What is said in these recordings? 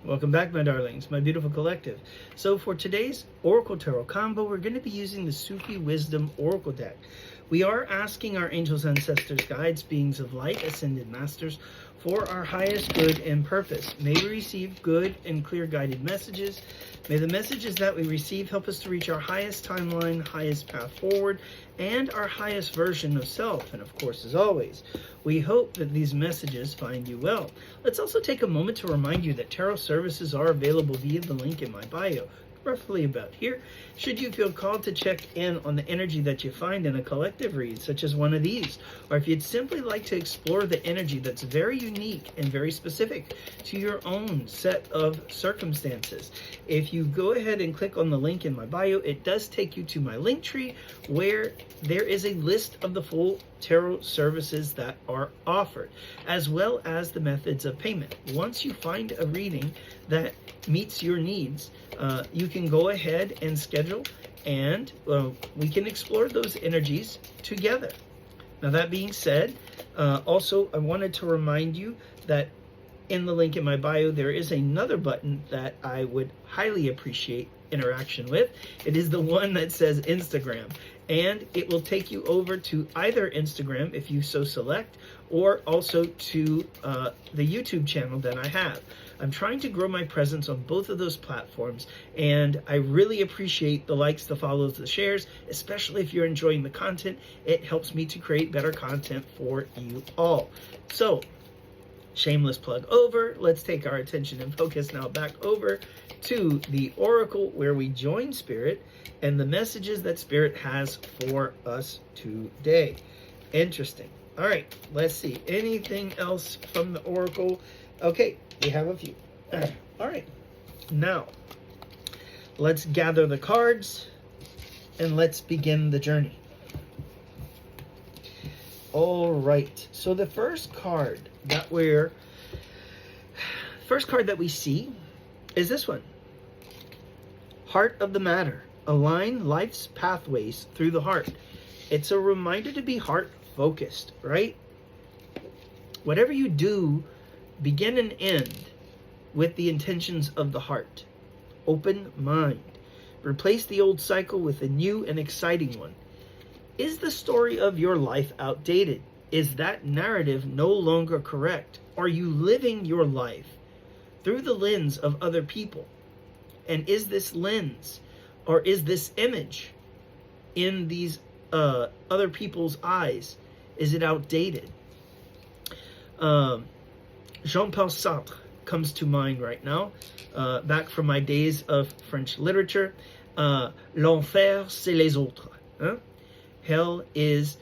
Welcome back, my darlings, my beautiful collective. So for today's Oracle Tarot combo, we're going to be using the Sufi Wisdom Oracle deck. We are asking our angels, ancestors, guides, beings of light, ascended masters, for our highest good and purpose. May we receive good and clear guided messages. May the messages that we receive help us to reach our highest timeline, highest path forward, and our highest version of self. And of course, as always, we hope that these messages find you well. Let's also take a moment to remind you that tarot services are available via the link in my bio, roughly about here. Should you feel called to check in on the energy that you find in a collective read, such as one of these, or if you'd simply like to explore the energy that's very unique and very specific to your own set of circumstances, if you go ahead and click on the link in my bio, it does take you to my link tree where there is a list of the full tarot services that are offered, as well as the methods of payment. Once you find a reading that meets your needs, you can go ahead and schedule, and we can explore those energies together. Now, that being said, also I wanted to remind you that in the link in my bio, there is another button that I would highly appreciate interaction with. It is the one that says Instagram, and it will take you over to either Instagram if you so select, or also to the YouTube channel that I have. I'm trying to grow my presence on both of those platforms, and I really appreciate the likes, the follows, the shares, especially if you're enjoying the content. It helps me to create better content for you all. So, shameless plug over. Let's take our attention and focus now back over to the Oracle, where we join Spirit and the messages that Spirit has for us today. Interesting. All right, let's see. Anything else from the Oracle? Okay, we have a few. All right, now let's gather the cards and let's begin the journey. All right, so the first card that we see is this one. Heart of the Matter. Align life's pathways through the heart. It's a reminder to be heart focused, right? Whatever you do, begin and end with the intentions of the heart. Open mind. Replace the old cycle with a new and exciting one. Is the story of your life outdated? Is that narrative no longer correct? Are you living your life through the lens of other people? And is this lens, or is this image in these other people's eyes, is it outdated? Jean-Paul Sartre comes to mind right now, back from my days of French literature. L'enfer, c'est les autres. Huh? Hell is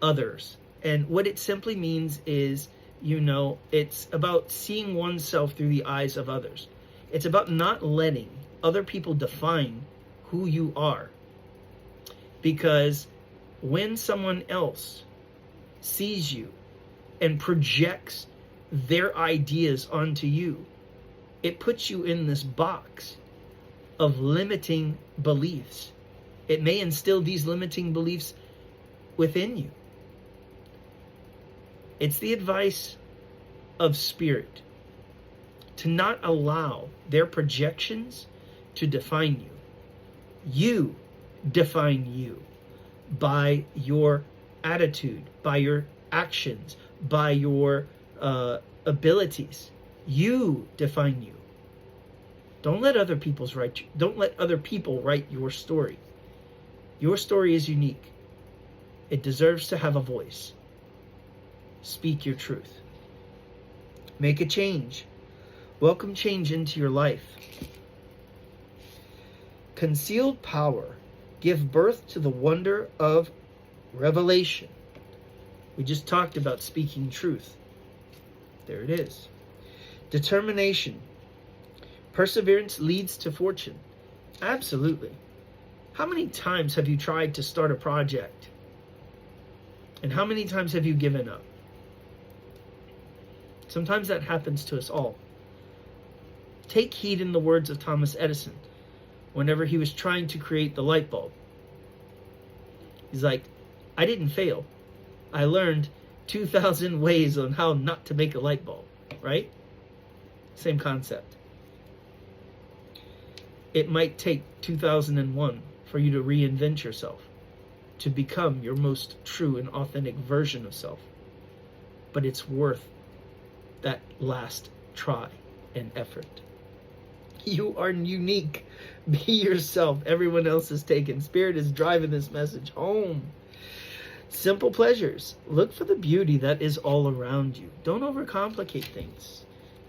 others. And what it simply means is, it's about seeing oneself through the eyes of others. It's about not letting other people define who you are. Because when someone else sees you and projects their ideas onto you, it puts you in this box of limiting beliefs. It may instill these limiting beliefs within you. It's the advice of Spirit to not allow their projections to define you. You define you by your attitude, by your actions, by your abilities. You define you. Don't let other people write your story. Your story is unique. It deserves to have a voice. Speak your truth. Make a change. Welcome change into your life. Concealed power. Give birth to the wonder of revelation. We just talked about speaking truth. There it is. Determination. Perseverance leads to fortune. Absolutely. How many times have you tried to start a project? And how many times have you given up? Sometimes that happens to us all. Take heed in the words of Thomas Edison whenever he was trying to create the light bulb. He's like, I didn't fail. I learned 2,000 ways on how not to make a light bulb, right? Same concept. It might take 2001 for you to reinvent yourself, to become your most true and authentic version of self. But it's worth that last try and effort. You are unique. Be yourself. Everyone else is taken. Spirit is driving this message home. Simple pleasures. Look for the beauty that is all around you. Don't overcomplicate things.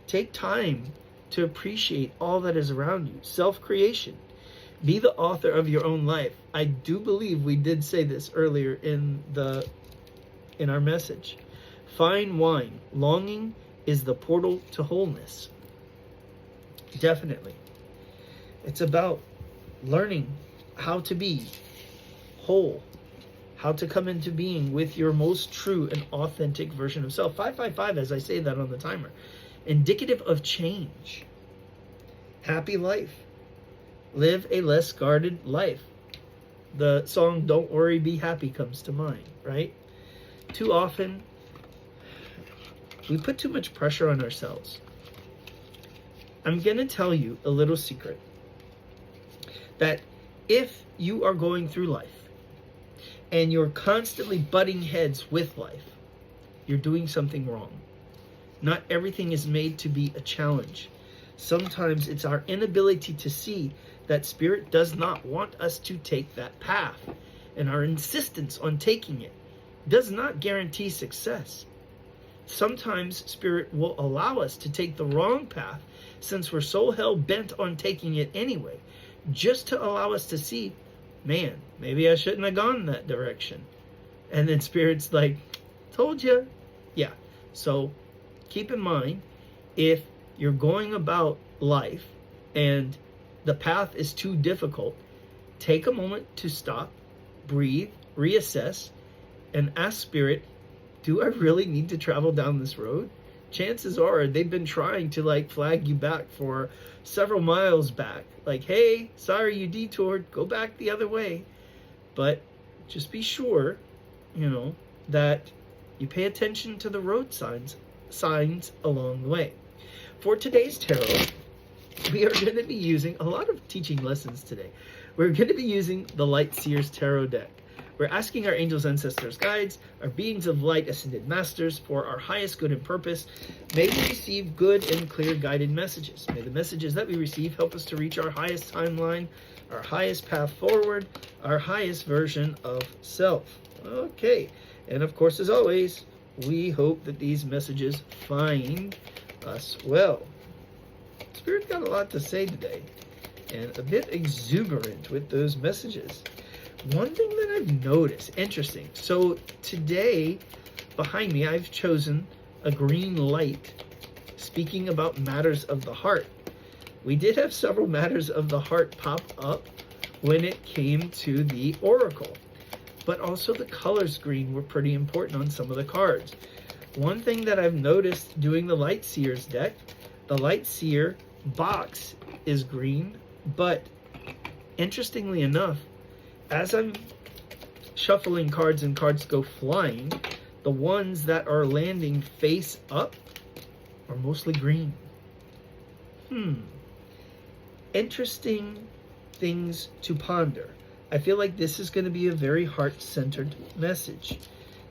Take time to appreciate all that is around you. Self-creation. Be the author of your own life. I do believe we did say this earlier in our message. Fine wine. Longing is the portal to wholeness. Definitely. It's about learning how to be whole, how to come into being with your most true and authentic version of self. 555, as I say that on the timer. Indicative of change. Happy life. Live a less guarded life. The song Don't Worry, Be Happy comes to mind, right? Too often, we put too much pressure on ourselves. I'm going to tell you a little secret. That if you are going through life and you're constantly butting heads with life, you're doing something wrong. Not everything is made to be a challenge. Sometimes it's our inability to see that Spirit does not want us to take that path, and our insistence on taking it does not guarantee success. Sometimes Spirit will allow us to take the wrong path since we're so hell-bent on taking it anyway, just to allow us to see, man, maybe I shouldn't have gone that direction. And then Spirit's like, told you. Yeah, so keep in mind, if you're going about life and the path is too difficult, take a moment to stop, breathe, reassess, and ask Spirit, do I really need to travel down this road? Chances are they've been trying to flag you back for several miles back. Like, hey, sorry you detoured, go back the other way. But just be sure, that you pay attention to the road signs along the way. For today's tarot, we are going to be using a lot of teaching lessons today. We're going to be using the Light Seers Tarot deck. We're asking our angels, ancestors, guides, our beings of light, ascended masters, for our highest good and purpose. May we receive good and clear guided messages. May the messages that we receive help us to reach our highest timeline, our highest path forward, our highest version of self. Okay, and of course, as always, we hope that these messages find us well. Spirit got a lot to say today, and a bit exuberant with those messages. One thing that I've noticed, interesting. So today, behind me, I've chosen a green light, speaking about matters of the heart. We did have several matters of the heart pop up when it came to the oracle, but also the colors green were pretty important on some of the cards. One thing that I've noticed doing the Light Seers deck, the Light Seer box is green, but interestingly enough, as I'm shuffling cards and cards go flying, the ones that are landing face up are mostly green. Interesting things to ponder. I feel like this is going to be a very heart-centered message.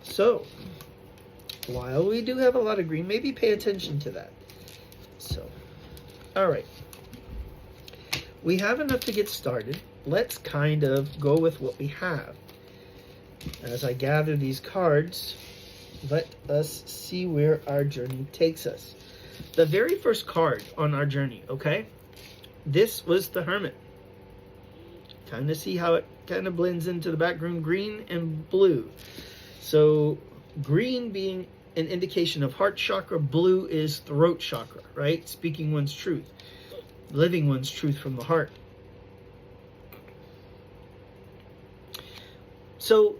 So, while we do have a lot of green, maybe pay attention to that. So, all right. We have enough to get started. Let's kind of go with what we have. As I gather these cards, let us see where our journey takes us. The very first card on our journey, okay? This was the Hermit. Kind of see how it kind of blends into the background, green and blue. So green being an indication of heart chakra, blue is throat chakra, right? Speaking one's truth, living one's truth from the heart. So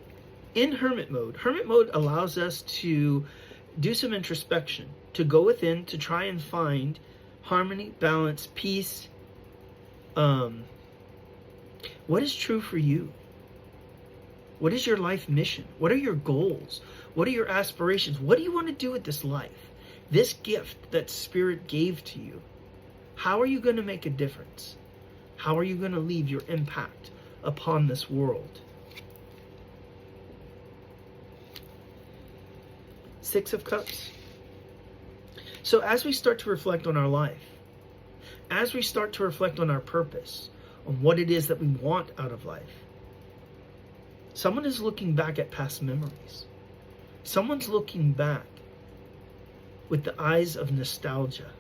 in Hermit mode allows us to do some introspection, to go within, to try and find harmony, balance, peace. What is true for you? What is your life mission? What are your goals? What are your aspirations? What do you want to do with this life? This gift that Spirit gave to you, how are you going to make a difference? How are you going to leave your impact upon this world? Six of Cups. So as we start to reflect on our life, as we start to reflect on our purpose, on what it is that we want out of life, someone is looking back at past memories. Someone's looking back with the eyes of nostalgia.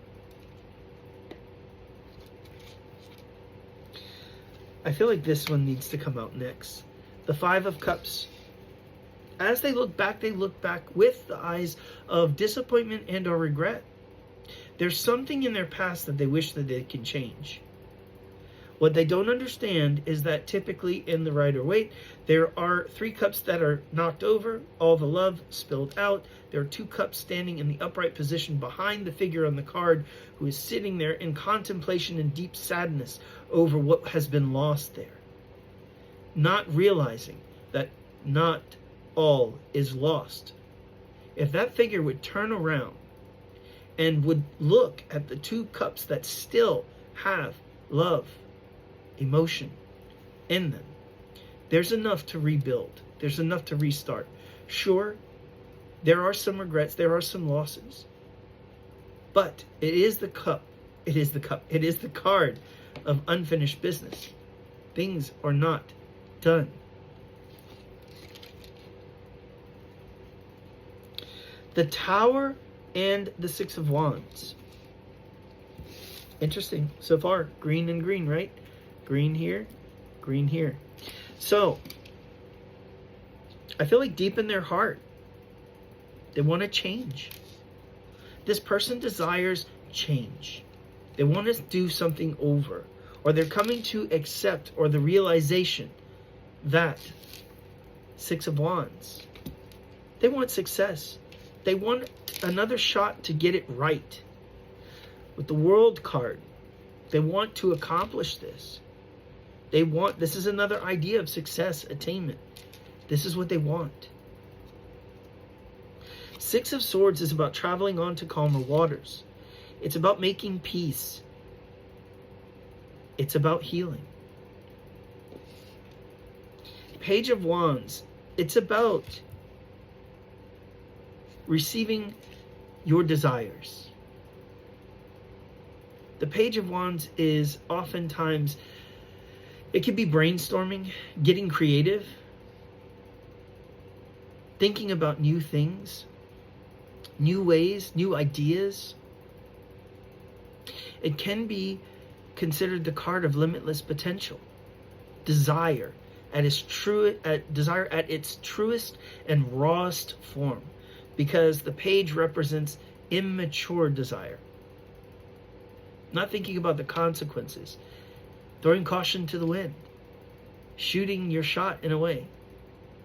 I feel like this one needs to come out next. The Five of Cups. As they look back with the eyes of disappointment and or regret. There's something in their past that they wish that they can change. What they don't understand is that typically in the Rider-Waite, there are 3 cups that are knocked over, all the love spilled out. There are 2 cups standing in the upright position behind the figure on the card who is sitting there in contemplation and deep sadness over what has been lost there. Not realizing that not all is lost. If that figure would turn around and would look at the 2 cups that still have love, emotion in them, there's enough to rebuild. There's enough to restart. Sure, there are some regrets, there are some losses, but it is the cup. It is the card of unfinished business. Things are not done. The Tower and the Six of Wands. Interesting so far. Green and green, right? Green here, green here. So, I feel like deep in their heart, they want to change. This person desires change. They want to do something over. Or they're coming to accept or the realization that Six of Wands, they want success. They want another shot to get it right. With the World card, they want to accomplish this. This is another idea of success, attainment. This is what they want. Six of Swords is about traveling on to calmer waters. It's about making peace. It's about healing. Page of Wands, it's about receiving your desires. The Page of Wands is oftentimes, it can be brainstorming, getting creative, thinking about new things, new ways, new ideas. It can be considered the card of limitless potential, desire at its truest and rawest form, because the page represents immature desire. Not thinking about the consequences, throwing caution to the wind, shooting your shot in a way,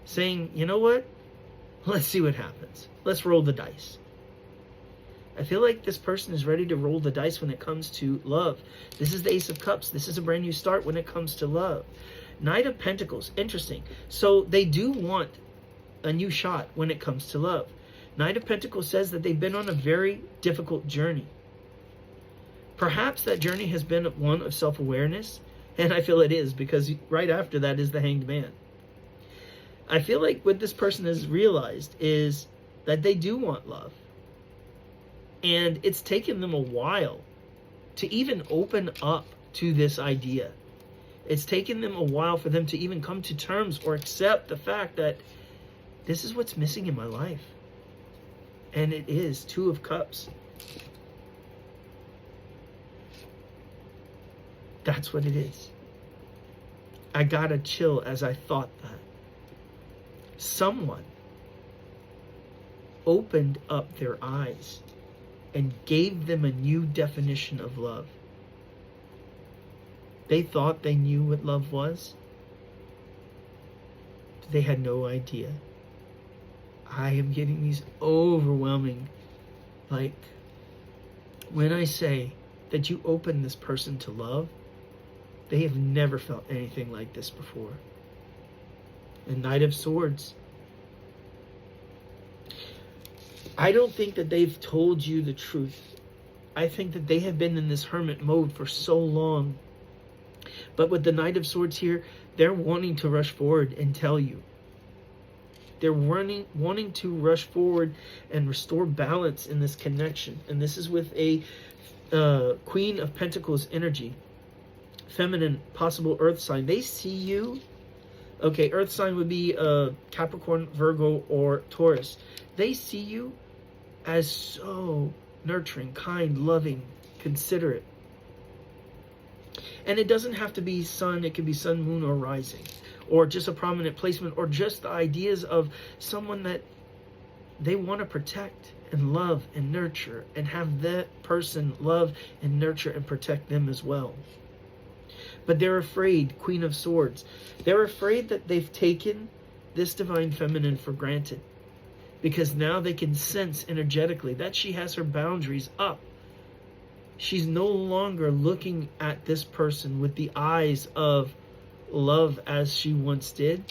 saying, you know what, let's see what happens. Let's roll the dice. I feel like this person is ready to roll the dice when it comes to love. This is the Ace of Cups. This is a brand new start when it comes to love. Knight of Pentacles, interesting. So they do want a new shot when it comes to love. Knight of Pentacles says that they've been on a very difficult journey. Perhaps that journey has been one of self-awareness, and I feel it is, because right after that is the Hanged Man. I feel like what this person has realized is that they do want love. And it's taken them a while to even open up to this idea. It's taken them a while for them to even come to terms or accept the fact that this is what's missing in my life. And it is Two of Cups. That's what it is. I gotta chill as I thought that. Someone opened up their eyes and gave them a new definition of love. They thought they knew what love was. They had no idea. I am getting these overwhelming, like, when I say that you open this person to love, they have never felt anything like this before. And Knight of Swords. I don't think that they've told you the truth. I think that they have been in this hermit mode for so long. But with the Knight of Swords here, they're wanting to rush forward and tell you. They're wanting to rush forward and restore balance in this connection. And this is with a Queen of Pentacles energy. Feminine, possible earth sign. They see you. Okay, earth sign would be Capricorn, Virgo, or Taurus. They see you as so nurturing, kind, loving, considerate. And it doesn't have to be sun. It could be sun, moon, or rising. Or just a prominent placement. Or just the ideas of someone that they want to protect and love and nurture. And have that person love and nurture and protect them as well. But they're afraid, Queen of Swords. They're afraid that they've taken this divine feminine for granted. Because now they can sense energetically that she has her boundaries up. She's no longer looking at this person with the eyes of love as she once did.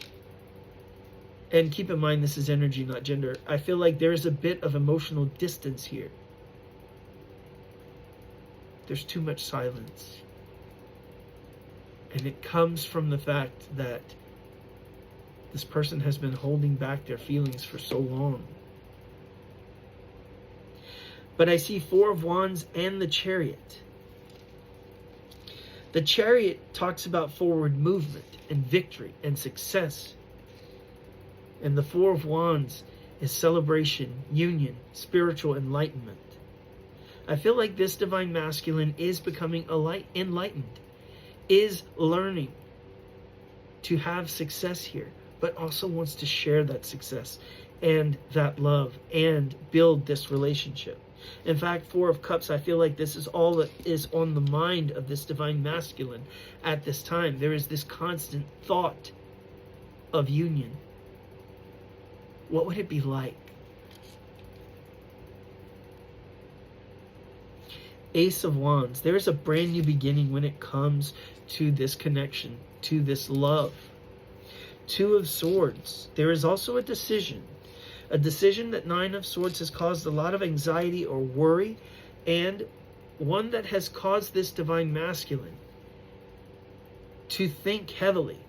And keep in mind, this is energy, not gender. I feel like there's a bit of emotional distance here. There's too much silence. And it comes from the fact that this person has been holding back their feelings for so long. But I see Four of Wands and the Chariot. The Chariot talks about forward movement and victory and success. And the Four of Wands is celebration, union, spiritual enlightenment. I feel like this divine masculine is becoming enlightened, is learning to have success here, but also wants to share that success and that love and build this relationship. In fact, Four of Cups, I feel like this is all that is on the mind of this divine masculine at this time. There is this constant thought of union. What would it be like? Ace of Wands. There is a brand new beginning when it comes to this connection, to this love. Two of Swords. There is also a decision. A decision that Nine of Swords has caused a lot of anxiety or worry, and one that has caused this divine masculine to think heavily,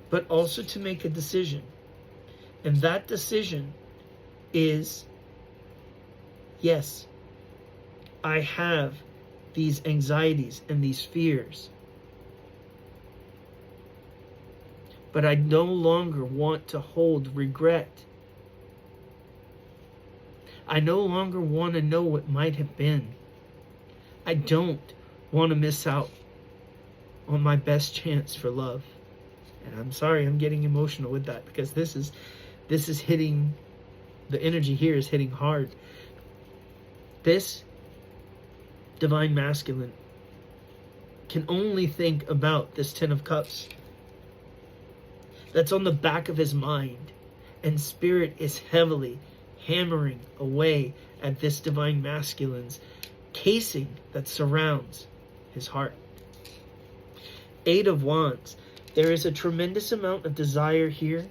but also to make a decision. And that decision is, yes, I have these anxieties and these fears, but I no longer want to hold regret. I no longer want to know what might have been. I don't want to miss out on my best chance for love. And I'm sorry, I'm getting emotional with that, because this is hitting, the energy here is hitting hard. This divine masculine can only think about this Ten of Cups that's on the back of his mind, and Spirit is heavily hammering away at this divine masculine's casing that surrounds his heart. Eight of Wands. There is a tremendous amount of desire here.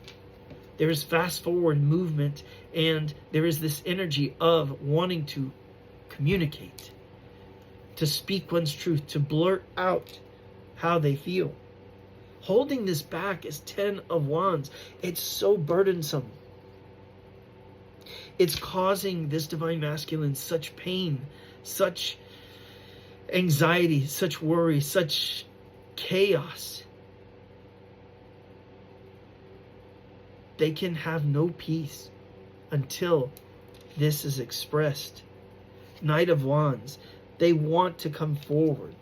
There is fast forward movement, and there is this energy of wanting to communicate, to speak one's truth, to blurt out how they feel. Holding this back is Ten of Wands. It's so burdensome. It's causing this divine masculine such pain, such anxiety, such worry, such chaos. They can have no peace until this is expressed. Knight of Wands. They want to come forward.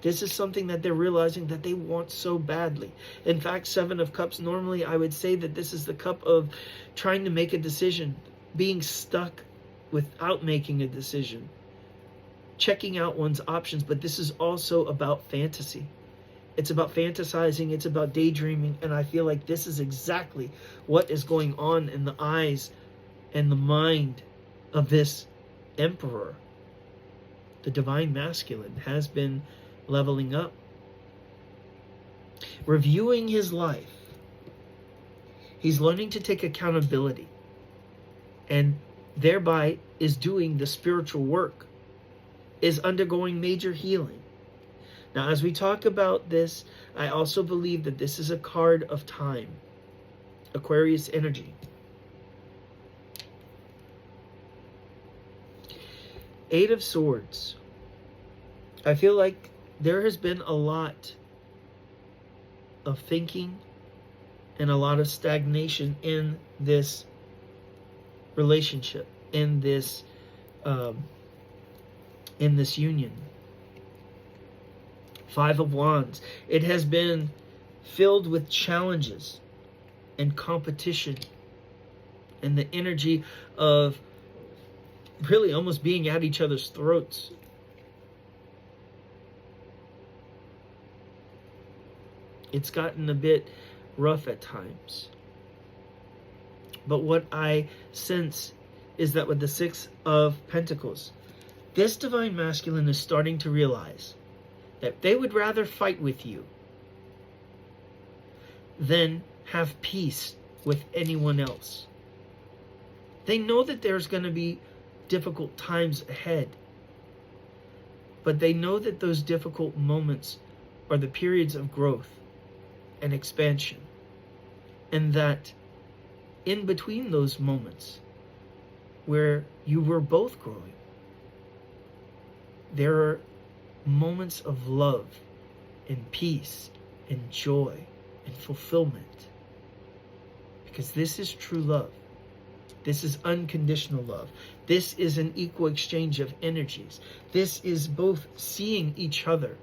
This is something that they're realizing that they want so badly. In fact, Seven of Cups, normally I would say that this is the cup of trying to make a decision, being stuck without making a decision, checking out one's options. But this is also about fantasy. It's about fantasizing, it's about daydreaming, and I feel like this is exactly what is going on in the eyes and the mind of this Emperor. The divine masculine has been leveling up, reviewing his life. He's learning to take accountability. and thereby is doing the spiritual work, is undergoing major healing. Now, as we talk about this, I also believe that this is a card of time, Aquarius energy. Eight of Swords. I feel like there has been a lot of thinking and a lot of stagnation in this relationship, in this union. Five of Wands. It has been filled with challenges and competition and the energy of really almost being at each other's throats. It's gotten a bit rough at times. But what I sense is that with the Six of Pentacles, this Divine Masculine is starting to realize that they would rather fight with you than have peace with anyone else. They know that there's going to be difficult times ahead, but they know that those difficult moments are the periods of growth and expansion, and that in between those moments where you were both growing, there are moments of love and peace and joy and fulfillment, because this is true love. This is unconditional love. This is an equal exchange of energies. This is both seeing each other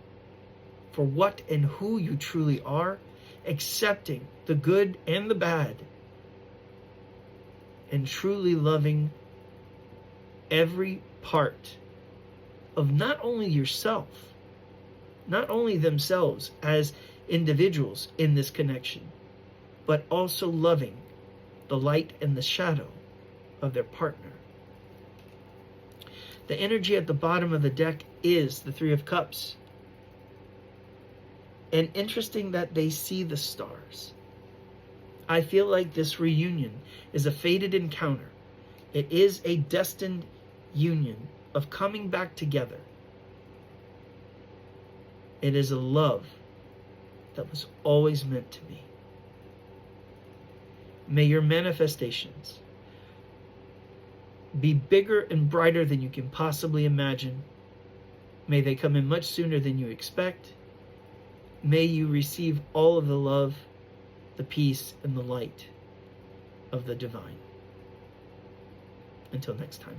for what and who you truly are, accepting the good and the bad, and truly loving every part of not only yourself, not only themselves as individuals in this connection, but also loving the light and the shadow of their partner. The energy at the bottom of the deck is the Three of Cups. And interesting that they see the stars. I feel like this reunion is a fated encounter. It is a destined union of coming back together. It is a love that was always meant to be. May your manifestations be bigger and brighter than you can possibly imagine. May they come in much sooner than you expect. May you receive all of the love, the peace, and the light of the divine. Until next time.